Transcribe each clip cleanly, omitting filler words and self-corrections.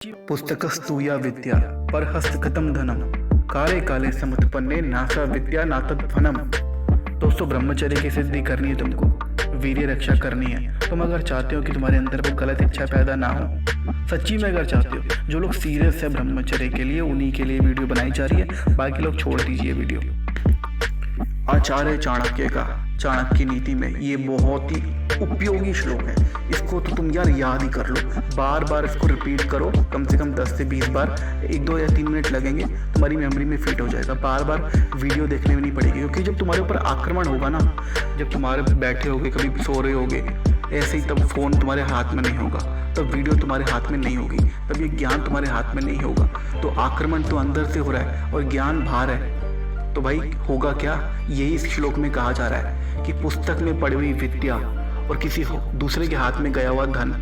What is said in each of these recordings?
पुस्तकस्तु या विद्या परहस्तगतं धनम काले काले समुत्पन्ने नासा विद्या नातध्वनम। दोस्तों, ब्रह्मचर्य की सिद्धि करनी है, तुमको वीर्य रक्षा करनी है। तुम अगर चाहते हो कि तुम्हारे अंदर वो गलत इच्छा पैदा ना हो, सच्ची में अगर चाहते हो, जो लोग सीरियस है ब्रह्मचर्य के लिए, उन्हीं के लिए वीडियो बनाई जा रही है। बाकी लोग छोड़ दीजिए वीडियो। आचार्य चाणक्य का चाणक्य नीति में ये बहुत ही उपयोगी श्लोक है। इसको तो तुम यार याद ही कर लो, बार बार इसको रिपीट करो, कम से कम 10 से 20 बार, 1, 2 या 3 मिनट लगेंगे, तुम्हारी मेमोरी में फिट हो जाएगा। बार बार वीडियो देखने में नहीं पड़ेगी, क्योंकि जब तुम्हारे ऊपर आक्रमण होगा ना, जब तुम्हारे बैठे होगे, कभी सो रहे होगे ऐसे ही, तब फोन तुम्हारे हाथ में नहीं होगा, तब वीडियो तुम्हारे हाथ में नहीं होगी, तब ये ज्ञान तुम्हारे हाथ में नहीं होगा। तो आक्रमण तो अंदर से हो रहा है और ज्ञान बाहर है, तो भाई होगा क्या? यही इस श्लोक में कहा जा रहा है कि पुस्तक में पड़ी हुई विद्या और किसी दूसरे के हाथ में गया हुआ धन,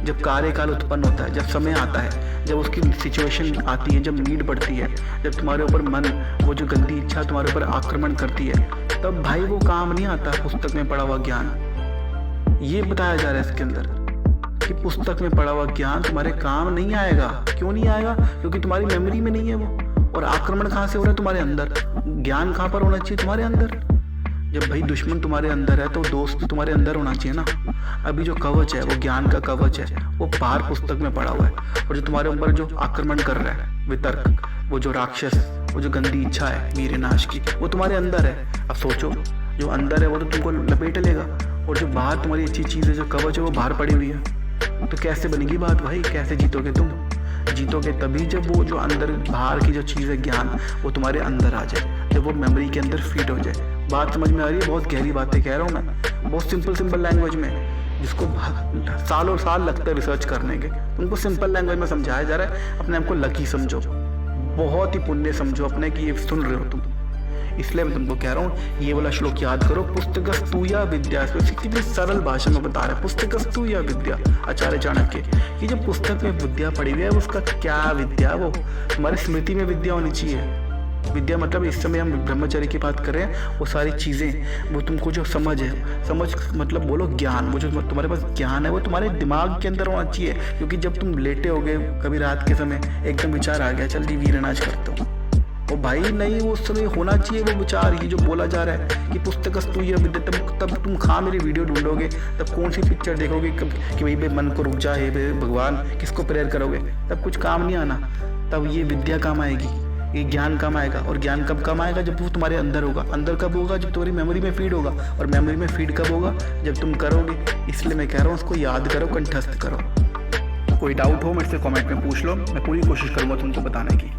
जब कार्यकाल उत्पन्न होता है, जब समय आता है, जब उसकी सिचुएशन आती है, जब नीड पड़ती है, जब तुम्हारे ऊपर मन, वो जो गंदी इच्छा तुम्हारे ऊपर आक्रमण करती है, तब भाई वो काम नहीं आता पुस्तक में पड़ा हुआ ज्ञान। ये बताया जा रहा है इसके अंदर कि पुस्तक में पड़ा हुआ ज्ञान तुम्हारे काम नहीं आएगा। क्यों नहीं आएगा? क्योंकि तुम्हारी मेमोरी में नहीं है वो। और आक्रमण कहाँ से हो रहा है? तुम्हारे अंदर। ज्ञान कहाँ पर होना चाहिए? तुम्हारे अंदर। जब भाई दुश्मन तुम्हारे अंदर है, तो दोस्त तुम्हारे अंदर होना चाहिए ना। अभी जो कवच है, वो ज्ञान का कवच है, वो बाहर पुस्तक में पड़ा हुआ है। और जो तुम्हारे ऊपर जो आक्रमण कर रहा है, वितर्क, वो जो राक्षस, वो जो गंदी इच्छा है वीर्य नाश की, वो तुम्हारे अंदर है। अब सोचो, जो अंदर है वो तो तुमको लपेट लेगा, और जो बाहर तुम्हारी अच्छी चीज़ है, जो कवच है, वो बाहर पड़ी हुई है। तो कैसे बनेगी बात भाई? कैसे जीतोगे तुम? जीतोगे तभी जब वो जो अंदर बाहर की जो चीज़ है ज्ञान, वो तुम्हारे अंदर आ जाए, जब वो मेमोरी के अंदर फीड हो जाए। बात समझ में आ रही है? बहुत गहरी बातें कह रहा हूँ मैं, बहुत सिंपल लैंग्वेज में, जिसको साल और साल लगता है रिसर्च करने के, तुमको सिंपल लैंग्वेज में समझाया जा रहा है। अपने आप को लकी समझो, बहुत ही पुण्य समझो अपने कि ये सुन रहे हो तुम। इसलिए मैं तुमको कह रहा हूँ, ये वाला श्लोक याद करो, पुस्तकस्तु या विद्या। कितनी सरल भाषा में बता रहा है, पुस्तकस्तु या विद्या, आचार्य चाणक्य। ये जो पुस्तक में विद्या पड़ी हुई है, उसका क्या विद्या? वो हमारी स्मृति में विद्या होनी चाहिए। विद्या मतलब इस समय हम ब्रह्मचर्य की बात कर रहे हैं, वो सारी चीज़ें, वो तुमको जो समझ है, समझ मतलब बोलो ज्ञान, वो जो तुम्हारे पास ज्ञान है, वो तुम्हारे दिमाग के अंदर होना चाहिए। क्योंकि जब तुम लेटे होगे कभी रात के समय, एकदम विचार आ गया, चल जी वीरनाश करता हूँ, वो भाई नहीं, वो उस समय होना चाहिए वो विचार। ये जो बोला जा रहा है कि पुस्तकस्तु या विद्या, तब तुम कहाँ मेरी वीडियो ढूंढोगे, तब कौन सी पिक्चर देखोगे कि भाई बे मन को रुक जा, हे भगवान, किसको प्रेयर करोगे? तब कुछ काम नहीं आना, तब ये विद्या काम आएगी, ये ज्ञान काम आएगा। और ज्ञान कब काम आएगा? जब वो तुम्हारे अंदर होगा। अंदर कब होगा? जब तुम्हारी मेमोरी में फीड होगा। और मेमोरी में फीड कब होगा? जब तुम करोगे। इसलिए मैं कह रहा हूँ, उसको याद करो, कंठस्थ करो। कोई डाउट हो मेरे से कमेंट में पूछ लो, मैं पूरी कोशिश करूँगा तुमको बताने की।